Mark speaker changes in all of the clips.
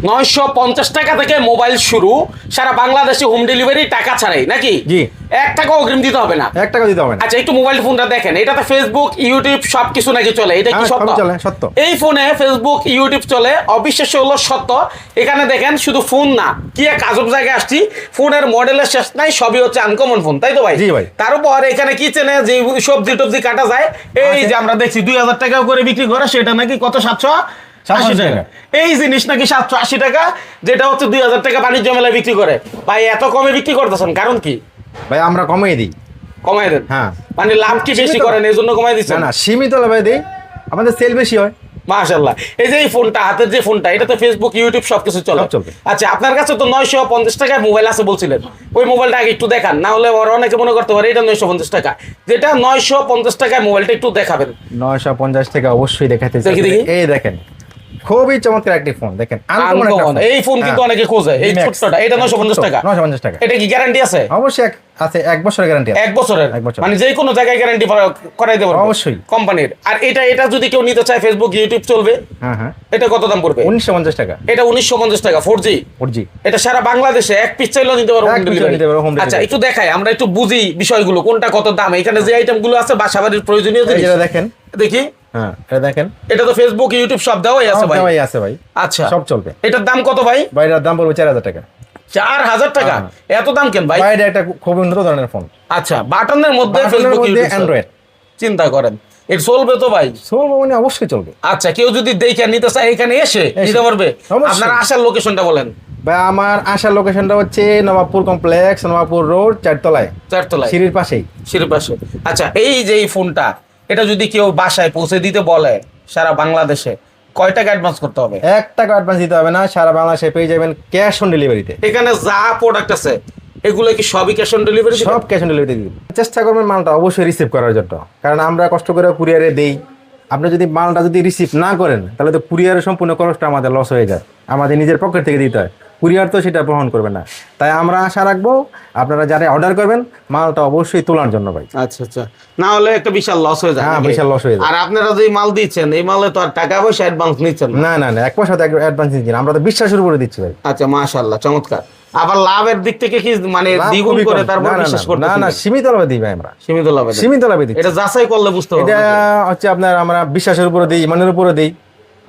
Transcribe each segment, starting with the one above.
Speaker 1: 950 টাকা থেকে মোবাইল শুরু, সারা বাংলাদেশে হোম ডেলিভারি টাকা ছাড়াই নাকি?
Speaker 2: জি।
Speaker 1: 1 টাকা অগ্রিম দিতে হবে না।
Speaker 2: 1 টাকা দিতে হবে না।
Speaker 1: আচ্ছা, একটু মোবাইল ফোনটা দেখেন, এটাতে ফেসবুক ইউটিউব সবকিছু নাকি চলে, এটা কি সত্য?
Speaker 2: চলে, সত্য।
Speaker 1: এই ফোনে ফেসবুক ইউটিউব চলে, অবিশ্বাস্য হলো সত্য। এখানে দেখেন শুধু ফোন না, কি এক আজব জায়গায় আসছি, ফোনের মডেলের শেষ নাই, সবই হচ্ছে আনকমন ফোন, তাই তো ভাই?
Speaker 2: জি ভাই।
Speaker 1: তার উপর এখানে কিচেনে যে সবজি টবজি কাটা যায়, এই যে আমরা দেখছি 2000 টাকা করে বিক্রি করে, সেটা নাকি কত 780 টাকা। এই জিনিস নাকি 780 টাকা, যেটা হচ্ছে 2000 টাকা বাণিজ্য মেলায় বিক্রি করে। ভাই এত কমে বিক্রি করতেছেন কারণ কি?
Speaker 2: ভাই আমরা কমিয়ে দিই।
Speaker 1: কমাই দেন?
Speaker 2: হ্যাঁ।
Speaker 1: মানে লাভ কি বেশি করেন এই জন্য কমাই দিচ্ছেন?
Speaker 2: না, সীমিত লাভে দিই, আমাদের সেল বেশি হয়।
Speaker 1: মাশাআল্লাহ। এই যে এই ফোনটা, হাতের যে ফোনটা, এটা তো ফেসবুক ইউটিউব সবকিছু চলে।
Speaker 2: সব চলবে।
Speaker 1: আচ্ছা, আপনার কাছে তো 950 টাকায় মোবাইল আছে বলছিলেন, ওই মোবাইলটা আগে একটু দেখান, না হলে অনেকে মনে করতে পারে এটা 950 টাকা। যেটা 950 টাকায় মোবাইলটা একটু দেখাবেন।
Speaker 2: 950 টাকা অবশ্যই দেখাতে
Speaker 1: দেখি।
Speaker 2: এই দেখেন, খুবই চমৎকার একটি ফোন, দেখেন
Speaker 1: আনকমন। এই ফোন কিন্তু অনেকে খোঁজে, এই ছোটটা, এটা 950 টাকা।
Speaker 2: 950 টাকা।
Speaker 1: এটা কি গ্যারান্টি আছে?
Speaker 2: অবশ্যই আছে, 1 বছরের গ্যারান্টি আছে।
Speaker 1: 1 বছরের?
Speaker 2: 1 বছর।
Speaker 1: মানে যে কোনো জায়গায় গ্যারান্টি করাই দেবো
Speaker 2: অবশ্যই।
Speaker 1: কোম্পানির। আর এটা যদি কেউ নিতে চায়, ফেসবুক ইউটিউব চলবে?
Speaker 2: হ্যাঁ।
Speaker 1: এটা কত দাম পড়বে?
Speaker 2: 1950 টাকা।
Speaker 1: এটা 1950 টাকা 4G।
Speaker 2: 4G।
Speaker 1: এটা সারা বাংলাদেশে এক পিস চাইলেও নিতে পারবো
Speaker 2: এক piece নিতে পারবো home delivery।
Speaker 1: আচ্ছা, একটু দেখাই, আমরা একটু বুঝি বিষয়গুলো, কোনটা কত দাম। এখানে যে আইটেম গুলো আছে বাসাবাড়ির প্রয়োজনীয়
Speaker 2: এই
Speaker 1: জিনিস,
Speaker 2: যেটা দেখেন।
Speaker 1: দেখি।
Speaker 2: হ্যাঁ, এটা দেখেন।
Speaker 1: এটা তো ফেসবুক ইউটিউব সব দেওয়াই আছে
Speaker 2: সব
Speaker 1: ভাই।
Speaker 2: দেওয়াই আছে ভাই।
Speaker 1: আচ্ছা,
Speaker 2: সব চলবে।
Speaker 1: এটার দাম কত ভাই?
Speaker 2: বাইরের দাম পড়বে 4000 টাকা।
Speaker 1: 4000 টাকা? এত দাম কেন ভাই?
Speaker 2: বাইরে একটা খুব উন্নত ধরনের ফোন।
Speaker 1: আচ্ছা, বাটনের মধ্যে
Speaker 2: বাটনের
Speaker 1: ফেসবুক
Speaker 2: মধ্যে
Speaker 1: ইউটিউব
Speaker 2: অ্যান্ড্রয়েড।
Speaker 1: চিন্তা করেন, এটা চলবে তো ভাই?
Speaker 2: চলবে মানে অবশ্যই চলবে।
Speaker 1: আচ্ছা, কেউ যদি দেখে নিতে চায় এখানে এসে নিতে পারবে?
Speaker 2: অবশ্যই।
Speaker 1: আপনার আসার লোকেশনটা বলেন।
Speaker 2: ভাই আমার আসার লোকেশনটা হচ্ছে নবাবপুর কমপ্লেক্স, নবাবপুর রোড, 4 তলায়,
Speaker 1: 4 তলায়,
Speaker 2: সিঁড়ির পাশেই।
Speaker 1: সিঁড়ির পাশে। আচ্ছা, এই যে এই ফোনটা, এটা যদি কেউ বাসায় পৌঁছে দিতে বলে সারা বাংলাদেশে, কয় টাকা অ্যাডভান্স করতে হবে?
Speaker 2: 1 টাকা অ্যাডভান্স দিতে হবে না, সারা বাংলাদেশে পেয়ে যাবেন ক্যাশ অন ডেলিভারিতে।
Speaker 1: এখানে যা প্রোডাক্ট আছে এগুলো কি সবই ক্যাশ অন ডেলিভারি?
Speaker 2: সব ক্যাশ অন ডেলিভারিতে দিবেন। চেষ্টা করবেন মালটা অবশ্যই রিসিভ করার জন্য, কারণ আমরা কষ্ট করে কুরিয়ারে দেই। আপনি যদি মালটা যদি রিসিভ না করেন, তাহলে তো কুরিয়ারের সম্পূর্ণ খরচটা আমাদের লস হয়ে যায়, আমাদের নিজের পকেট থেকে দিতে হয়। কুরিয়ার তো সেটা বহন করবে না। তাই আমরা আশা রাখবো আপনারা যারা অর্ডার করবেন মালটা অবশ্যই তোলার জন্য ভাই।
Speaker 1: আচ্ছা, না হলে একটা বিশাল লস হয়ে যায়।
Speaker 2: হ্যাঁ,
Speaker 1: নাকি?
Speaker 2: বিশাল লস হয়ে যায়।
Speaker 1: আর আপনারা যে মাল দিচ্ছেন, এই মালে তো আর টাকা পয়সা অ্যাডভান্স নিচ্ছেন না।
Speaker 2: না, 1 পয়সা অ্যাডভান্স দিচ্ছি না, আমরা তো বিশ্বাসের উপরে দিচ্ছি ভাই।
Speaker 1: আচ্ছা, মাশাআল্লাহ, চমৎকার। আবার লাভের দিক থেকে কি মানে
Speaker 2: লাভ
Speaker 1: দ্বিগুণ
Speaker 2: খুবই
Speaker 1: করে
Speaker 2: কম।
Speaker 1: তারপর
Speaker 2: না,
Speaker 1: বিশ্বাস করতে?
Speaker 2: না, সীমিত লাভে দিই ভাই আমরা।
Speaker 1: সীমিত লাভে দেন?
Speaker 2: সীমিত লাভে দিচ্ছি।
Speaker 1: এটা যাচাই করলে বুঝতে হবে।
Speaker 2: এটা হচ্ছে আপনার আমরা বিশ্বাসের উপরে দিই, ইমানের উপরে দিই।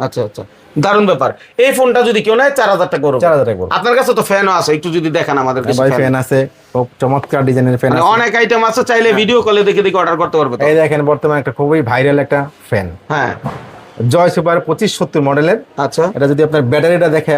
Speaker 1: আচ্ছা, দারুণ ব্যাপার। এই ফোনটা যদি কেউ নেয় 4000 টাকা করবে।
Speaker 2: 4000 টাকা করবে।
Speaker 1: আপনার কাছে তো ফ্যানও আছে, একটু যদি দেখান আমাদের কাছে।
Speaker 2: ভাই ফ্যান আছে, খুব চমৎকার ডিজাইনের ফ্যান
Speaker 1: মানে
Speaker 2: আছে।
Speaker 1: অনেক আইটেম আছে, চাইলে ভিডিও কলে দেখে অর্ডার করতে পারবে তো?
Speaker 2: এই দেখেন বর্তমানে একটা খুবই ভাইরাল একটা ফ্যান,
Speaker 1: হ্যাঁ।
Speaker 2: জয় সুপার 2570 মডেলের।
Speaker 1: আচ্ছা,
Speaker 2: এটা যদি আপনার ব্যাটারিটা দেখে